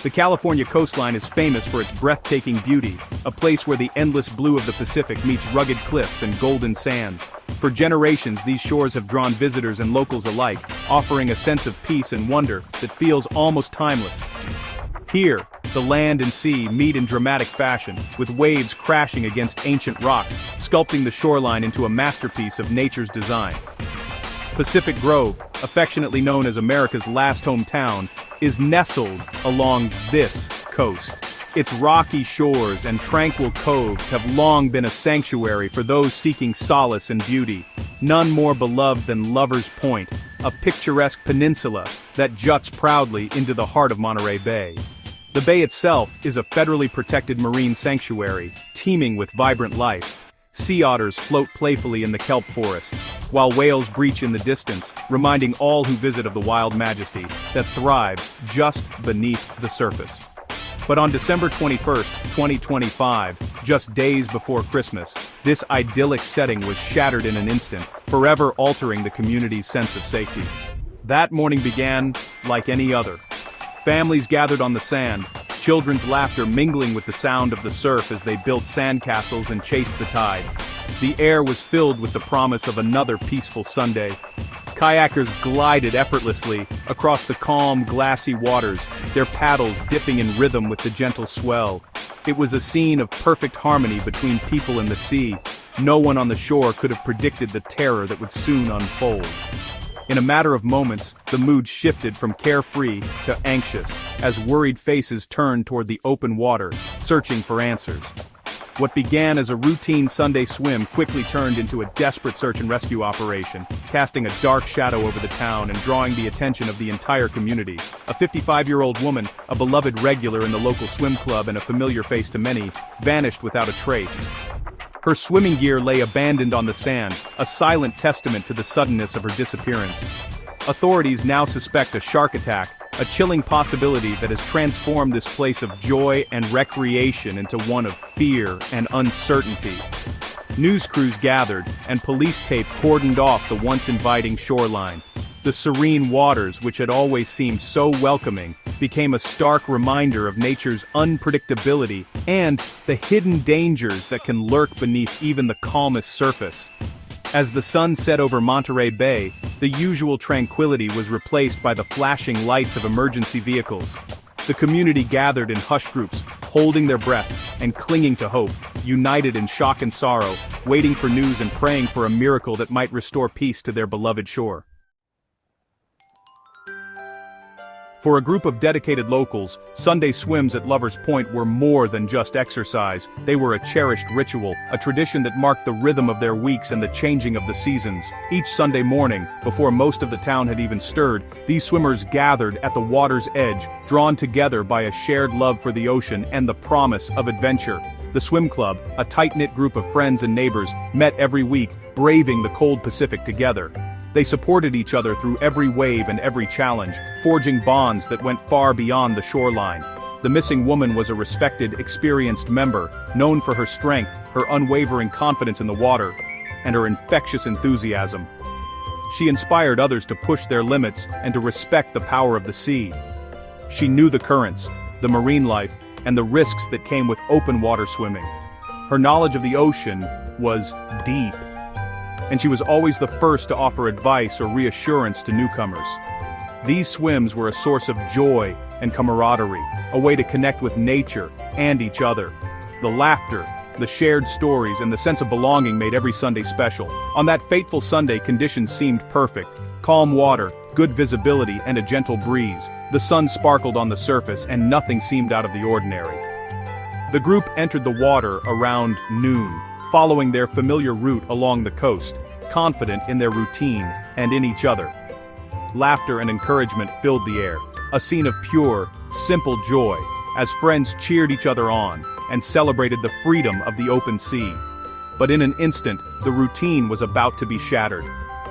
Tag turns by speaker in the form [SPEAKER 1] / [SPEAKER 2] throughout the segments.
[SPEAKER 1] The California coastline is famous for its breathtaking beauty, a place where the endless blue of the Pacific meets rugged cliffs and golden sands. For generations, these shores have drawn visitors and locals alike, offering a sense of peace and wonder that feels almost timeless. Here, the land and sea meet in dramatic fashion, with waves crashing against ancient rocks, sculpting the shoreline into a masterpiece of nature's design. Pacific Grove, affectionately known as America's last hometown, is nestled along this coast. Its rocky shores and tranquil coves have long been a sanctuary for those seeking solace and beauty. None more beloved than Lover's Point, a picturesque peninsula that juts proudly into the heart of Monterey Bay. The bay itself is a federally protected marine sanctuary, teeming with vibrant life. Sea otters float playfully in the kelp forests, while whales breach in the distance, reminding all who visit of the wild majesty that thrives just beneath the surface. But on December 21st, 2025, just days before Christmas, this idyllic setting was shattered in an instant, forever altering the community's sense of safety. That morning began like any other. Families gathered on the sand, children's laughter mingling with the sound of the surf as they built sandcastles and chased the tide. The air was filled with the promise of another peaceful Sunday. Kayakers glided effortlessly across the calm, glassy waters, their paddles dipping in rhythm with the gentle swell. It was a scene of perfect harmony between people and the sea. No one on the shore could have predicted the terror that would soon unfold. In a matter of moments, the mood shifted from carefree to anxious, as worried faces turned toward the open water, searching for answers. What began as a routine Sunday swim quickly turned into a desperate search and rescue operation, casting a dark shadow over the town and drawing the attention of the entire community. A 55-year-old woman, a beloved regular in the local swim club and a familiar face to many, vanished without a trace. Her swimming gear lay abandoned on the sand, a silent testament to the suddenness of her disappearance. Authorities now suspect a shark attack, a chilling possibility that has transformed this place of joy and recreation into one of fear and uncertainty. News crews gathered, and police tape cordoned off the once inviting shoreline. The serene waters, which had always seemed so welcoming, became a stark reminder of nature's unpredictability and the hidden dangers that can lurk beneath even the calmest surface. As the sun set over Monterey Bay, the usual tranquility was replaced by the flashing lights of emergency vehicles. The community gathered in hushed groups, holding their breath and clinging to hope, united in shock and sorrow, waiting for news and praying for a miracle that might restore peace to their beloved shore. For a group of dedicated locals, Sunday swims at Lover's Point were more than just exercise. They were a cherished ritual, a tradition that marked the rhythm of their weeks and the changing of the seasons. Each Sunday morning, before most of the town had even stirred, these swimmers gathered at the water's edge, drawn together by a shared love for the ocean and the promise of adventure. The swim club, a tight-knit group of friends and neighbors, met every week, braving the cold Pacific together. They supported each other through every wave and every challenge, forging bonds that went far beyond the shoreline. The missing woman was a respected, experienced member, known for her strength, her unwavering confidence in the water, and her infectious enthusiasm. She inspired others to push their limits and to respect the power of the sea. She knew the currents, the marine life, and the risks that came with open water swimming. Her knowledge of the ocean was deep, and she was always the first to offer advice or reassurance to newcomers. These swims were a source of joy and camaraderie, a way to connect with nature and each other. The laughter, the shared stories, and the sense of belonging made every Sunday special. On that fateful Sunday, conditions seemed perfect. Calm water, good visibility, and a gentle breeze. The sun sparkled on the surface, and nothing seemed out of the ordinary. The group entered the water around noon, following their familiar route along the coast, confident in their routine and in each other. Laughter and encouragement filled the air, a scene of pure, simple joy, as friends cheered each other on and celebrated the freedom of the open sea. But in an instant, the routine was about to be shattered.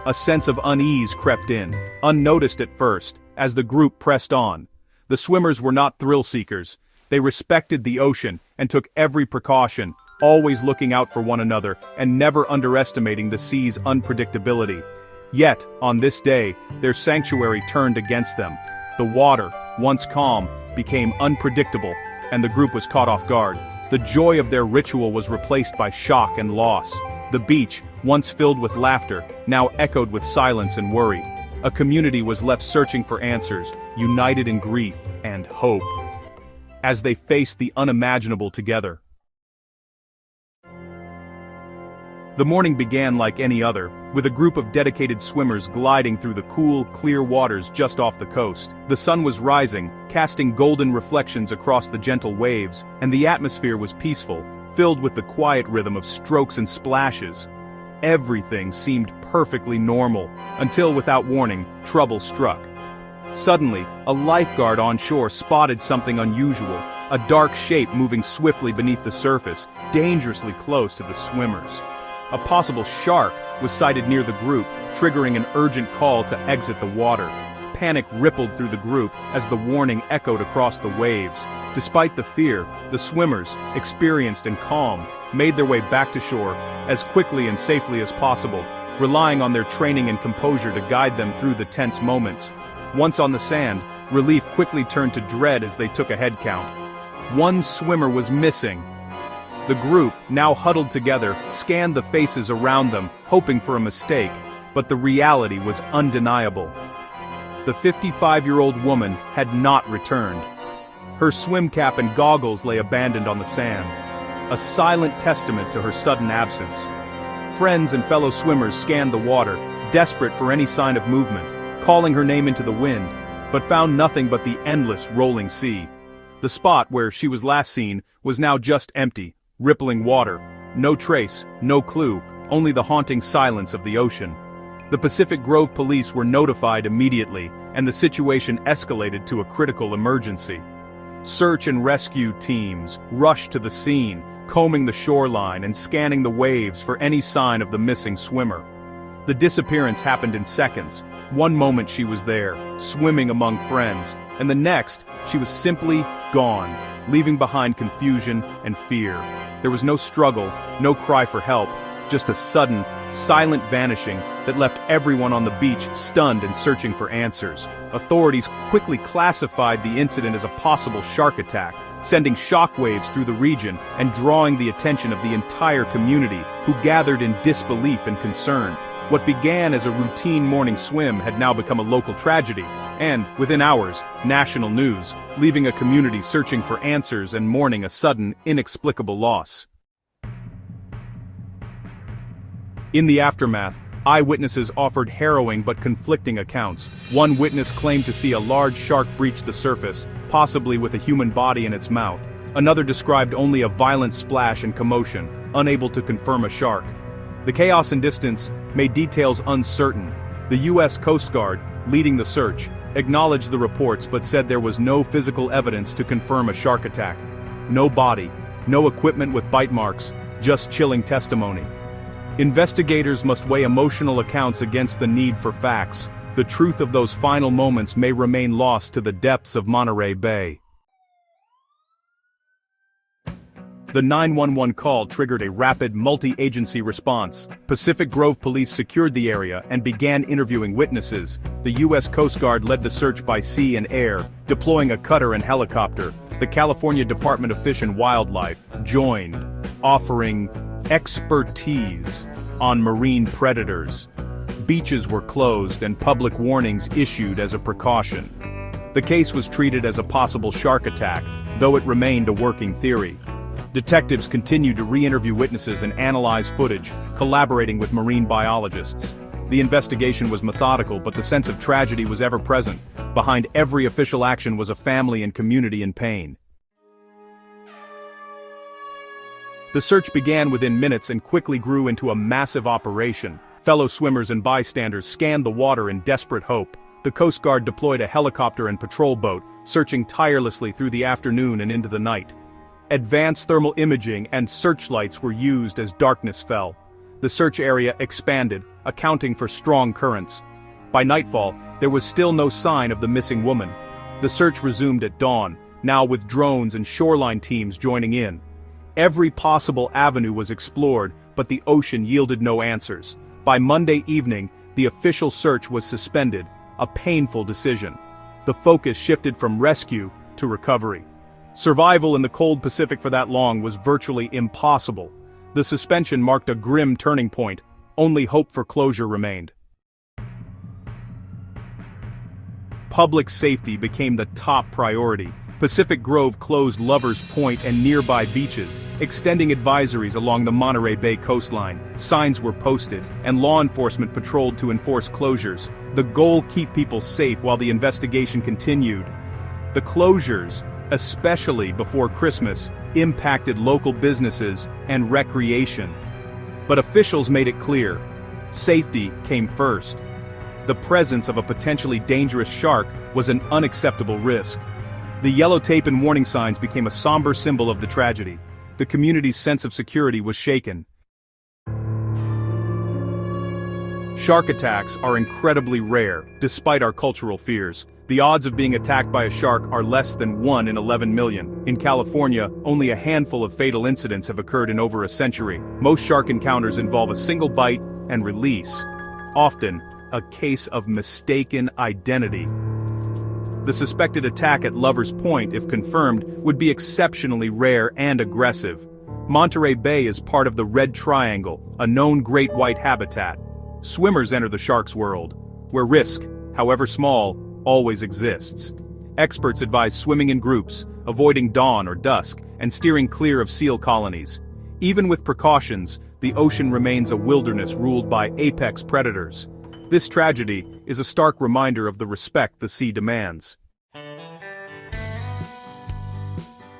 [SPEAKER 1] A sense of unease crept in, unnoticed at first, as the group pressed on. The swimmers were not thrill-seekers. They respected the ocean and took every precaution, always looking out for one another and never underestimating the sea's unpredictability. Yet, on this day, their sanctuary turned against them. The water, once calm, became unpredictable, and the group was caught off guard. The joy of their ritual was replaced by shock and loss. The beach, once filled with laughter, now echoed with silence and worry. A community was left searching for answers, united in grief and hope, as they faced the unimaginable together. The morning began like any other, with a group of dedicated swimmers gliding through the cool, clear waters just off the coast. The sun was rising, casting golden reflections across the gentle waves, and the atmosphere was peaceful, filled with the quiet rhythm of strokes and splashes. Everything seemed perfectly normal, until without warning, trouble struck. Suddenly, a lifeguard on shore spotted something unusual, a dark shape moving swiftly beneath the surface, dangerously close to the swimmers. A possible shark was sighted near the group, triggering an urgent call to exit the water. Panic rippled through the group as the warning echoed across the waves. Despite the fear, the swimmers, experienced and calm, made their way back to shore as quickly and safely as possible, relying on their training and composure to guide them through the tense moments. Once on the sand, relief quickly turned to dread as they took a head count. One swimmer was missing. The group, now huddled together, scanned the faces around them, hoping for a mistake, but the reality was undeniable. The 55-year-old woman had not returned. Her swim cap and goggles lay abandoned on the sand, a silent testament to her sudden absence. Friends and fellow swimmers scanned the water, desperate for any sign of movement, calling her name into the wind, but found nothing but the endless rolling sea. The spot where she was last seen was now just empty, rippling water. No trace, no clue, only the haunting silence of the ocean. The Pacific Grove police were notified immediately, and the situation escalated to a critical emergency. Search and rescue teams rushed to the scene, combing the shoreline and scanning the waves for any sign of the missing swimmer. The disappearance happened in seconds. One moment she was there, swimming among friends, and the next, she was simply gone, leaving behind confusion and fear. There was no struggle, no cry for help, just a sudden, silent vanishing that left everyone on the beach stunned and searching for answers. Authorities quickly classified the incident as a possible shark attack, sending shockwaves through the region and drawing the attention of the entire community, who gathered in disbelief and concern. What began as a routine morning swim had now become a local tragedy, and, within hours, national news, leaving a community searching for answers and mourning a sudden, inexplicable loss. In the aftermath, eyewitnesses offered harrowing but conflicting accounts. One witness claimed to see a large shark breach the surface, possibly with a human body in its mouth. Another described only a violent splash and commotion, unable to confirm a shark. The chaos and distance made details uncertain. The U.S. Coast Guard, leading the search, acknowledged the reports but said there was no physical evidence to confirm a shark attack. No body, no equipment with bite marks, just chilling testimony. Investigators must weigh emotional accounts against the need for facts. The truth of those final moments may remain lost to the depths of Monterey Bay. The 911 call triggered a rapid multi-agency response. Pacific Grove Police secured the area and began interviewing witnesses. The U.S. Coast Guard led the search by sea and air, deploying a cutter and helicopter. The California Department of Fish and Wildlife joined, offering expertise on marine predators. Beaches were closed and public warnings issued as a precaution. The case was treated as a possible shark attack, though it remained a working theory. Detectives continued to re-interview witnesses and analyze footage, collaborating with marine biologists. The investigation was methodical, but the sense of tragedy was ever present. Behind every official action was a family and community in pain. The search began within minutes and quickly grew into a massive operation. Fellow swimmers and bystanders scanned the water in desperate hope. The Coast Guard deployed a helicopter and patrol boat, searching tirelessly through the afternoon and into the night. Advanced thermal imaging and searchlights were used as darkness fell. The search area expanded, accounting for strong currents. By nightfall, there was still no sign of the missing woman. The search resumed at dawn, now with drones and shoreline teams joining in. Every possible avenue was explored, but the ocean yielded no answers. By Monday evening, the official search was suspended, a painful decision. the focus shifted from rescue to recovery. Survival in the cold Pacific for that long was virtually impossible. The suspension marked a grim turning point. Only hope for closure remained. Public safety became the top priority. Pacific Grove closed Lovers Point and nearby beaches, extending advisories along the Monterey Bay coastline. Signs were posted, and law enforcement patrolled to enforce closures. The goal: keep people safe while the investigation continued. The closures, especially before Christmas, impacted local businesses and recreation. But officials made it clear: safety came first. The presence of a potentially dangerous shark was an unacceptable risk. The yellow tape and warning signs became a somber symbol of the tragedy. The community's sense of security was shaken. Shark attacks are incredibly rare, despite our cultural fears. The odds of being attacked by a shark are less than 1 in 11 million. In California, only a handful of fatal incidents have occurred in over a century. Most shark encounters involve a single bite and release, often a case of mistaken identity. The suspected attack at Lovers Point, if confirmed, would be exceptionally rare and aggressive. Monterey Bay is part of the Red Triangle, a known great white habitat. Swimmers enter the shark's world, where risk, however small, always exists. Experts advise swimming in groups, avoiding dawn or dusk, and steering clear of seal colonies. Even with precautions, the ocean remains a wilderness ruled by apex predators. This tragedy is a stark reminder of the respect the sea demands.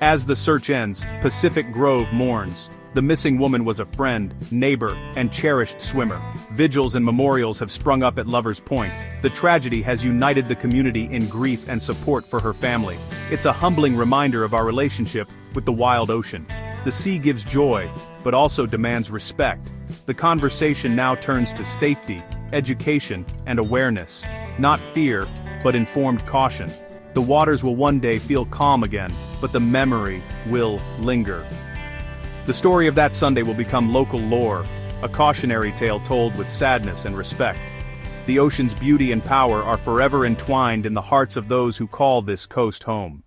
[SPEAKER 1] As the search ends, Pacific Grove mourns. The missing woman was a friend, neighbor, and cherished swimmer. Vigils and memorials have sprung up at Lovers Point. The tragedy has united the community in grief and support for her family. It's a humbling reminder of our relationship with the wild ocean. The sea gives joy, but also demands respect. The conversation now turns to safety, education, and awareness. Not fear, but informed caution. The waters will one day feel calm again, but the memory will linger. The story of that Sunday will become local lore, a cautionary tale told with sadness and respect. The ocean's beauty and power are forever entwined in the hearts of those who call this coast home.